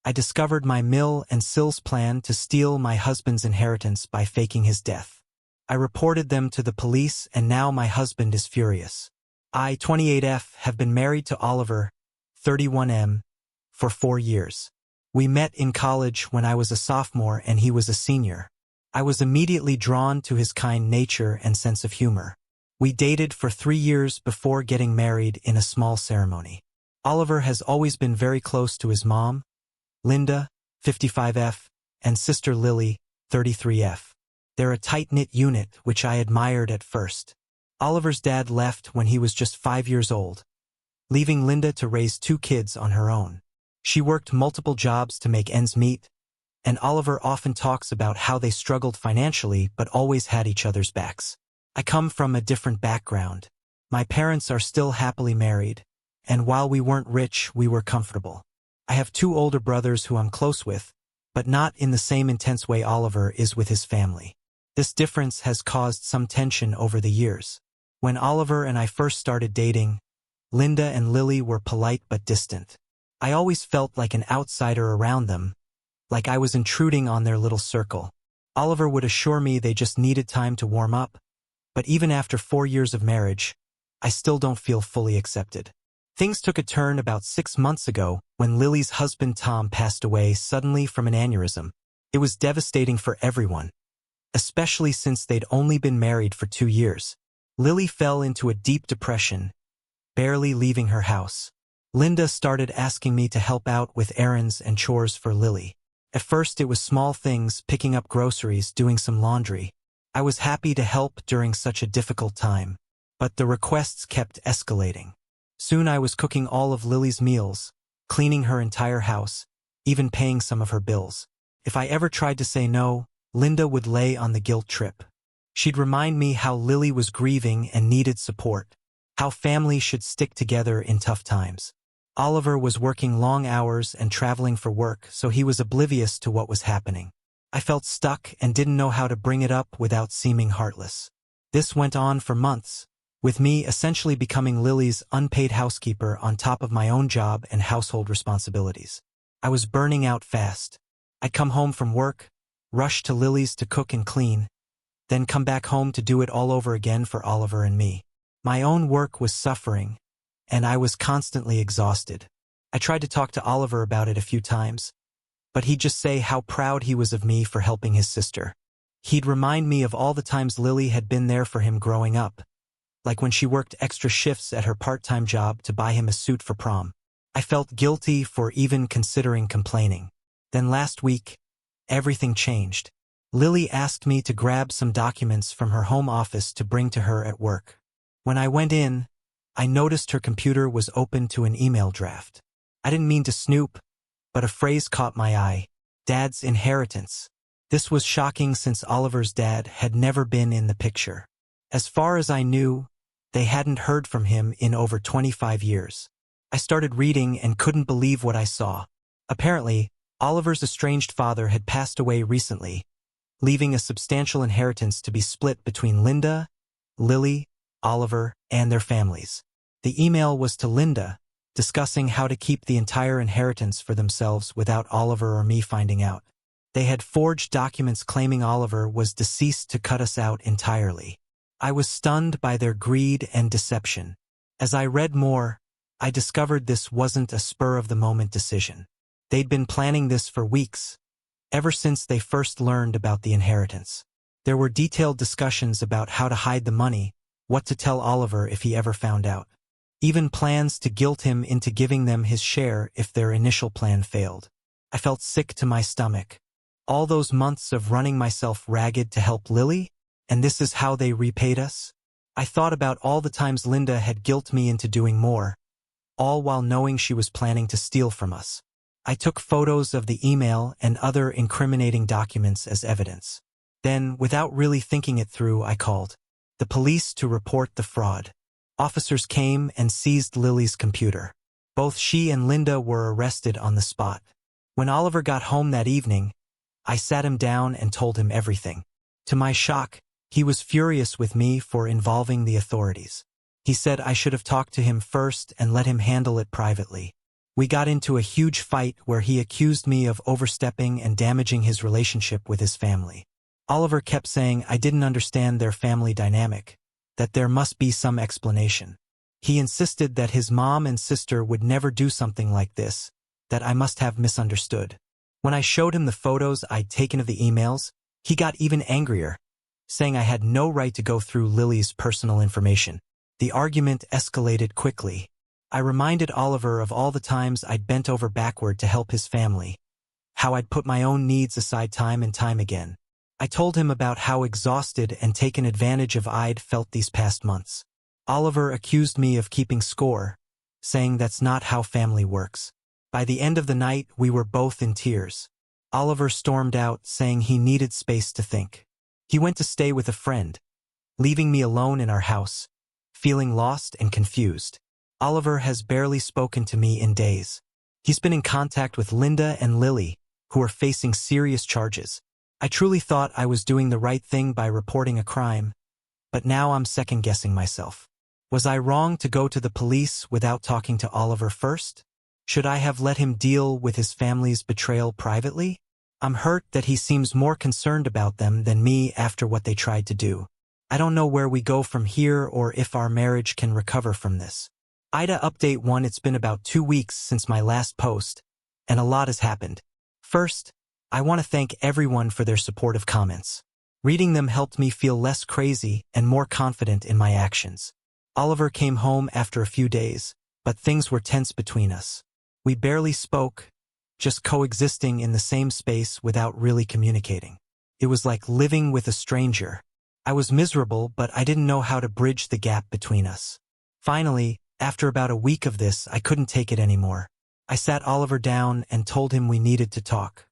I discovered my Mill and Sills plan to steal my husband's inheritance by faking his death. I reported them to the police and now my husband is furious. I, 28F, have been married to Oliver, 31M, for 4 years. We met in college when I was a sophomore and he was a senior. I was immediately drawn to his kind nature and sense of humor. We dated for 3 years before getting married in a small ceremony. Oliver has always been very close to his mom, Linda, 55F, and sister Lily, 33F. They're a tight-knit unit, which I admired at first. Oliver's dad left when he was just 5 years old, leaving Linda to raise 2 kids on her own. She worked multiple jobs to make ends meet, and Oliver often talks about how they struggled financially but always had each other's backs. I come from a different background. My parents are still happily married, and while we weren't rich, we were comfortable. I have 2 older brothers who I'm close with, but not in the same intense way Oliver is with his family. This difference has caused some tension over the years. When Oliver and I first started dating, Linda and Lily were polite but distant. I always felt like an outsider around them, like I was intruding on their little circle. Oliver would assure me they just needed time to warm up, but even after 4 years of marriage, I still don't feel fully accepted. Things took a turn about 6 months ago when Lily's husband Tom passed away suddenly from an aneurysm. It was devastating for everyone, especially since they'd only been married for 2 years. Lily fell into a deep depression, barely leaving her house. Linda started asking me to help out with errands and chores for Lily. At first it was small things, picking up groceries, doing some laundry. I was happy to help during such a difficult time, but the requests kept escalating. Soon I was cooking all of Lily's meals, cleaning her entire house, even paying some of her bills. If I ever tried to say no, Linda would lay on the guilt trip. She'd remind me how Lily was grieving and needed support, how families should stick together in tough times. Oliver was working long hours and traveling for work, so he was oblivious to what was happening. I felt stuck and didn't know how to bring it up without seeming heartless. This went on for months, with me essentially becoming Lily's unpaid housekeeper on top of my own job and household responsibilities. I was burning out fast. I'd come home from work, rush to Lily's to cook and clean, then come back home to do it all over again for Oliver and me. My own work was suffering, and I was constantly exhausted. I tried to talk to Oliver about it a few times, but he'd just say how proud he was of me for helping his sister. He'd remind me of all the times Lily had been there for him growing up, like when she worked extra shifts at her part-time job to buy him a suit for prom. I felt guilty for even considering complaining. Then last week, everything changed. Lily asked me to grab some documents from her home office to bring to her at work. When I went in, I noticed her computer was open to an email draft. I didn't mean to snoop, but a phrase caught my eye: Dad's inheritance. This was shocking since Oliver's dad had never been in the picture. As far as I knew, they hadn't heard from him in over 25 years. I started reading and couldn't believe what I saw. Apparently, Oliver's estranged father had passed away recently, leaving a substantial inheritance to be split between Linda, Lily, Oliver, and their families. The email was to Linda, discussing how to keep the entire inheritance for themselves without Oliver or me finding out. They had forged documents claiming Oliver was deceased to cut us out entirely. I was stunned by their greed and deception. As I read more, I discovered this wasn't a spur-of-the-moment decision. They'd been planning this for weeks, ever since they first learned about the inheritance. There were detailed discussions about how to hide the money, what to tell Oliver if he ever found out. Even plans to guilt him into giving them his share if their initial plan failed. I felt sick to my stomach. All those months of running myself ragged to help Lily, and this is how they repaid us? I thought about all the times Linda had guilted me into doing more, all while knowing she was planning to steal from us. I took photos of the email and other incriminating documents as evidence. Then, without really thinking it through, I called the police to report the fraud. Officers came and seized Lily's computer. Both she and Linda were arrested on the spot. When Oliver got home that evening, I sat him down and told him everything. To my shock, he was furious with me for involving the authorities. He said I should have talked to him first and let him handle it privately. We got into a huge fight where he accused me of overstepping and damaging his relationship with his family. Oliver kept saying I didn't understand their family dynamic, that there must be some explanation. He insisted that his mom and sister would never do something like this, that I must have misunderstood. When I showed him the photos I'd taken of the emails, he got even angrier, saying I had no right to go through Lily's personal information. The argument escalated quickly. I reminded Oliver of all the times I'd bent over backward to help his family, how I'd put my own needs aside time and time again. I told him about how exhausted and taken advantage of I'd felt these past months. Oliver accused me of keeping score, saying that's not how family works. By the end of the night, we were both in tears. Oliver stormed out, saying he needed space to think. He went to stay with a friend, leaving me alone in our house, feeling lost and confused. Oliver has barely spoken to me in days. He's been in contact with Linda and Lily, who are facing serious charges. I truly thought I was doing the right thing by reporting a crime, but now I'm second-guessing myself. Was I wrong to go to the police without talking to Oliver first? Should I have let him deal with his family's betrayal privately? I'm hurt that he seems more concerned about them than me after what they tried to do. I don't know where we go from here or if our marriage can recover from this. Ida Update 1. It's been about 2 weeks since my last post, and a lot has happened. First, I want to thank everyone for their supportive comments. Reading them helped me feel less crazy and more confident in my actions. Oliver came home after a few days, but things were tense between us. We barely spoke, just coexisting in the same space without really communicating. It was like living with a stranger. I was miserable, but I didn't know how to bridge the gap between us. Finally, after about a week of this, I couldn't take it anymore. I sat Oliver down and told him we needed to talk.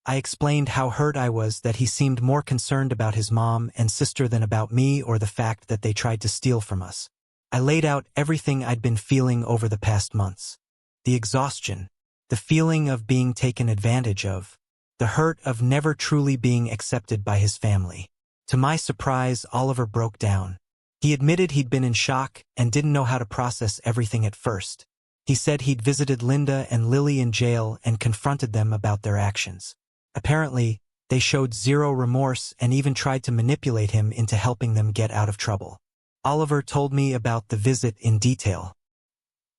I explained how hurt I was that he seemed more concerned about his mom and sister than about me or the fact that they tried to steal from us. I laid out everything I'd been feeling over the past months. The exhaustion, the feeling of being taken advantage of, the hurt of never truly being accepted by his family. To my surprise, Oliver broke down. He admitted he'd been in shock and didn't know how to process everything at first. He said he'd visited Linda and Lily in jail and confronted them about their actions. Apparently, they showed zero remorse and even tried to manipulate him into helping them get out of trouble. Oliver told me about the visit in detail.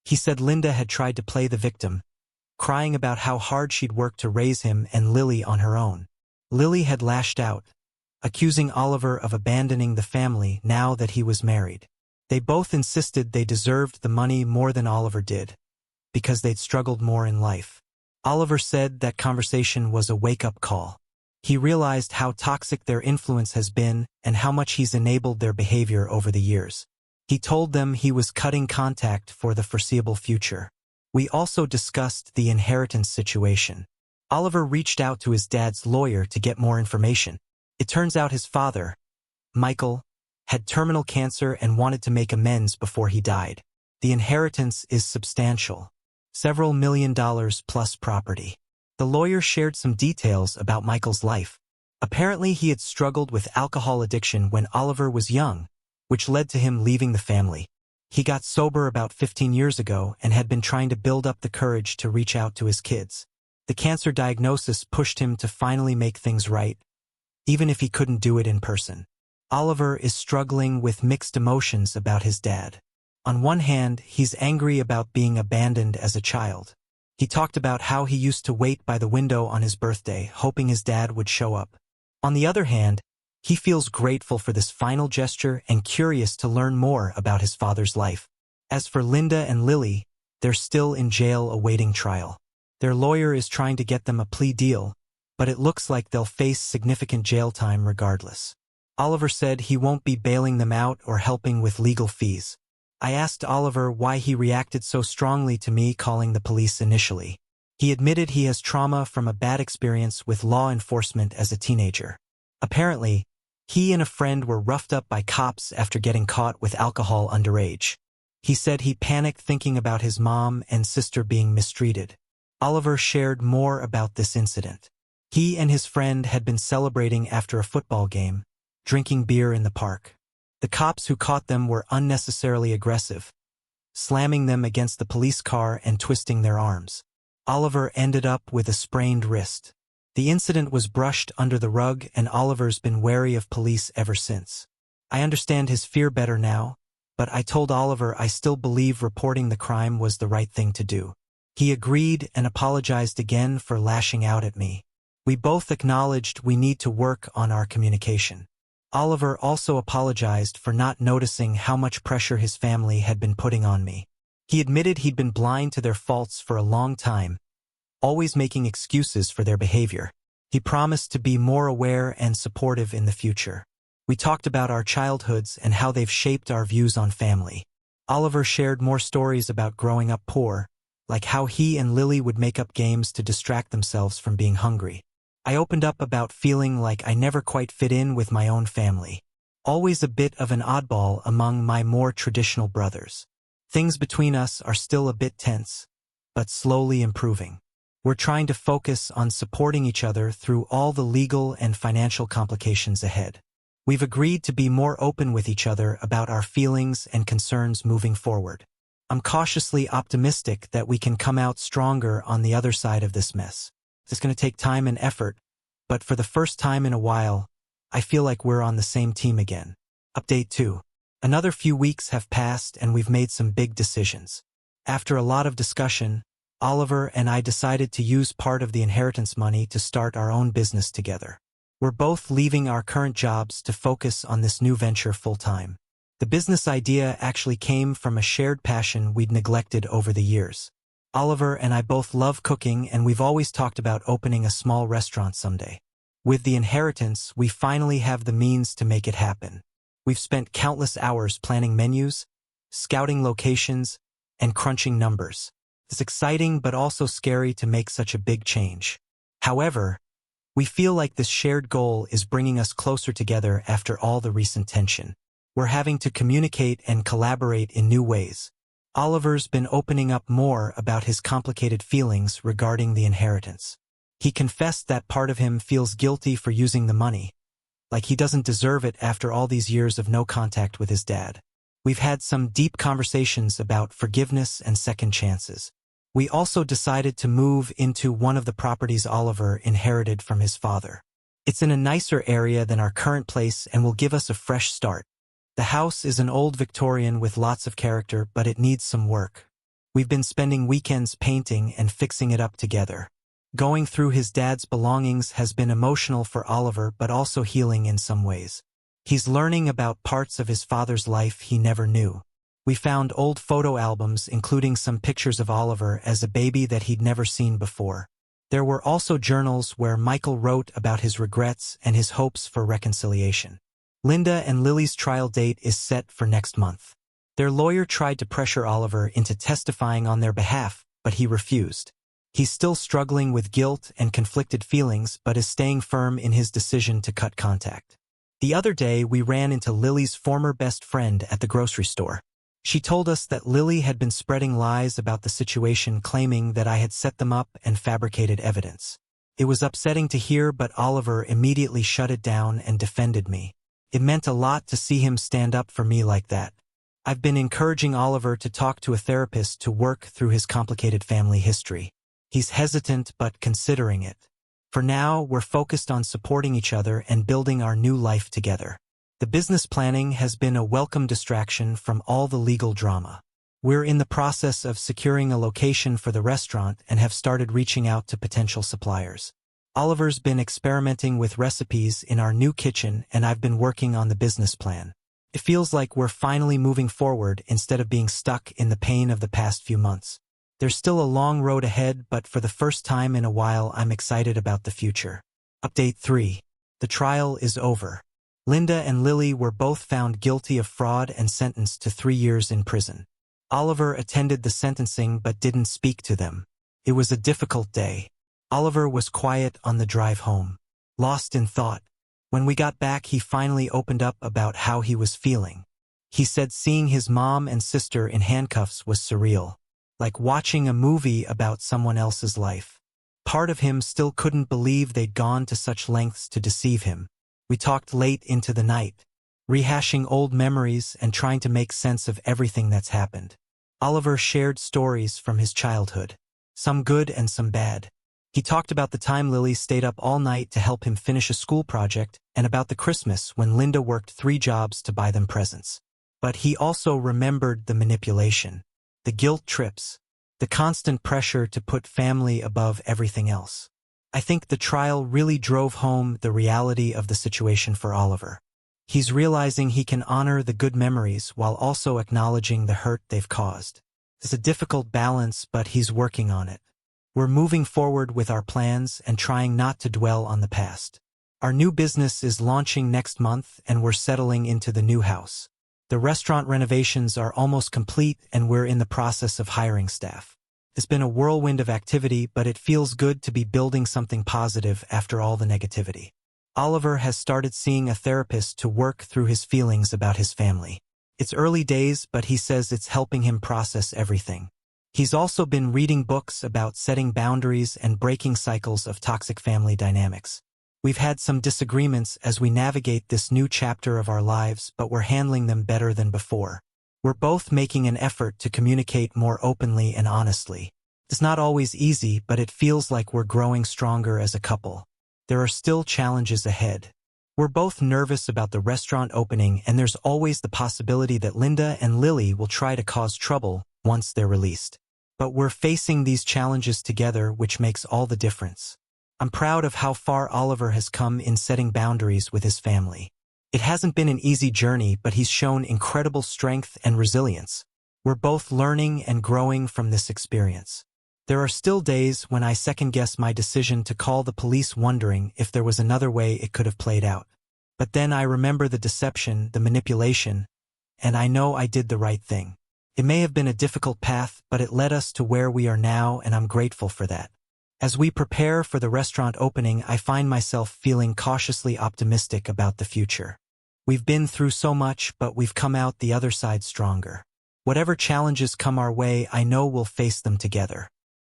He said Linda had tried to play the victim, crying about how hard she'd worked to raise him and Lily on her own. Lily had lashed out, accusing Oliver of abandoning the family now that he was married. They both insisted they deserved the money more than Oliver did, because they'd struggled more in life. Oliver said that conversation was a wake-up call. He realized how toxic their influence has been and how much he's enabled their behavior over the years. He told them he was cutting contact for the foreseeable future. We also discussed the inheritance situation. Oliver reached out to his dad's lawyer to get more information. It turns out his father, Michael, had terminal cancer and wanted to make amends before he died. The inheritance is substantial, several $1 million plus property. The lawyer shared some details about Michael's life. Apparently, he had struggled with alcohol addiction when Oliver was young, which led to him leaving the family. He got sober about 15 years ago and had been trying to build up the courage to reach out to his kids. The cancer diagnosis pushed him to finally make things right, even if he couldn't do it in person. Oliver is struggling with mixed emotions about his dad. On one hand, he's angry about being abandoned as a child. He talked about how he used to wait by the window on his birthday, hoping his dad would show up. On the other hand, he feels grateful for this final gesture and curious to learn more about his father's life. As for Linda and Lily, they're still in jail awaiting trial. Their lawyer is trying to get them a plea deal, but it looks like they'll face significant jail time regardless. Oliver said he won't be bailing them out or helping with legal fees. I asked Oliver why he reacted so strongly to me calling the police initially. He admitted he has trauma from a bad experience with law enforcement as a teenager. Apparently, he and a friend were roughed up by cops after getting caught with alcohol underage. He said he panicked thinking about his mom and sister being mistreated. Oliver shared more about this incident. He and his friend had been celebrating after a football game, drinking beer in the park. The cops who caught them were unnecessarily aggressive, slamming them against the police car and twisting their arms. Oliver ended up with a sprained wrist. The incident was brushed under the rug, and Oliver's been wary of police ever since. I understand his fear better now, but I told Oliver I still believe reporting the crime was the right thing to do. He agreed and apologized again for lashing out at me. We both acknowledged we need to work on our communication. Oliver also apologized for not noticing how much pressure his family had been putting on me. He admitted he'd been blind to their faults for a long time, always making excuses for their behavior. He promised to be more aware and supportive in the future. We talked about our childhoods and how they've shaped our views on family. Oliver shared more stories about growing up poor, like how he and Lily would make up games to distract themselves from being hungry. I opened up about feeling like I never quite fit in with my own family, always a bit of an oddball among my more traditional brothers. Things between us are still a bit tense, but slowly improving. We're trying to focus on supporting each other through all the legal and financial complications ahead. We've agreed to be more open with each other about our feelings and concerns moving forward. I'm cautiously optimistic that we can come out stronger on the other side of this mess. It's going to take time and effort, but for the first time in a while, I feel like we're on the same team again. Update 2. Another few weeks have passed and we've made some big decisions. After a lot of discussion, Oliver and I decided to use part of the inheritance money to start our own business together. We're both leaving our current jobs to focus on this new venture full-time. The business idea actually came from a shared passion we'd neglected over the years. Oliver and I both love cooking, and we've always talked about opening a small restaurant someday. With the inheritance, we finally have the means to make it happen. We've spent countless hours planning menus, scouting locations, and crunching numbers. It's exciting but also scary to make such a big change. However, we feel like this shared goal is bringing us closer together after all the recent tension. We're having to communicate and collaborate in new ways. Oliver's been opening up more about his complicated feelings regarding the inheritance. He confessed that part of him feels guilty for using the money, like he doesn't deserve it after all these years of no contact with his dad. We've had some deep conversations about forgiveness and second chances. We also decided to move into one of the properties Oliver inherited from his father. It's in a nicer area than our current place and will give us a fresh start. The house is an old Victorian with lots of character, but it needs some work. We've been spending weekends painting and fixing it up together. Going through his dad's belongings has been emotional for Oliver, but also healing in some ways. He's learning about parts of his father's life he never knew. We found old photo albums including some pictures of Oliver as a baby that he'd never seen before. There were also journals where Michael wrote about his regrets and his hopes for reconciliation. Linda and Lily's trial date is set for next month. Their lawyer tried to pressure Oliver into testifying on their behalf, but he refused. He's still struggling with guilt and conflicted feelings, but is staying firm in his decision to cut contact. The other day, we ran into Lily's former best friend at the grocery store. She told us that Lily had been spreading lies about the situation, claiming that I had set them up and fabricated evidence. It was upsetting to hear, but Oliver immediately shut it down and defended me. It meant a lot to see him stand up for me like that. I've been encouraging Oliver to talk to a therapist to work through his complicated family history. He's hesitant but considering it. For now, we're focused on supporting each other and building our new life together. The business planning has been a welcome distraction from all the legal drama. We're in the process of securing a location for the restaurant and have started reaching out to potential suppliers. Oliver's been experimenting with recipes in our new kitchen, and I've been working on the business plan. It feels like we're finally moving forward instead of being stuck in the pain of the past few months. There's still a long road ahead, but for the first time in a while, I'm excited about the future. Update 3. The trial is over. Linda and Lily were both found guilty of fraud and sentenced to 3 years in prison. Oliver attended the sentencing but didn't speak to them. It was a difficult day. Oliver was quiet on the drive home, lost in thought. When we got back, he finally opened up about how he was feeling. He said seeing his mom and sister in handcuffs was surreal, like watching a movie about someone else's life. Part of him still couldn't believe they'd gone to such lengths to deceive him. We talked late into the night, rehashing old memories and trying to make sense of everything that's happened. Oliver shared stories from his childhood, some good and some bad. He talked about the time Lily stayed up all night to help him finish a school project and about the Christmas when Linda worked 3 jobs to buy them presents. But he also remembered the manipulation, the guilt trips, the constant pressure to put family above everything else. I think the trial really drove home the reality of the situation for Oliver. He's realizing he can honor the good memories while also acknowledging the hurt they've caused. It's a difficult balance, but he's working on it. We're moving forward with our plans and trying not to dwell on the past. Our new business is launching next month and we're settling into the new house. The restaurant renovations are almost complete and we're in the process of hiring staff. It's been a whirlwind of activity, but it feels good to be building something positive after all the negativity. Oliver has started seeing a therapist to work through his feelings about his family. It's early days, but he says it's helping him process everything. He's also been reading books about setting boundaries and breaking cycles of toxic family dynamics. We've had some disagreements as we navigate this new chapter of our lives, but we're handling them better than before. We're both making an effort to communicate more openly and honestly. It's not always easy, but it feels like we're growing stronger as a couple. There are still challenges ahead. We're both nervous about the restaurant opening, and there's always the possibility that Linda and Lily will try to cause trouble once they're released. But we're facing these challenges together, which makes all the difference. I'm proud of how far Oliver has come in setting boundaries with his family. It hasn't been an easy journey, but he's shown incredible strength and resilience. We're both learning and growing from this experience. There are still days when I second-guess my decision to call the police, wondering if there was another way it could have played out. But then I remember the deception, the manipulation, and I know I did the right thing. It may have been a difficult path, but it led us to where we are now, and I'm grateful for that. As we prepare for the restaurant opening, I find myself feeling cautiously optimistic about the future. We've been through so much, but we've come out the other side stronger. Whatever challenges come our way, I know we'll face them together.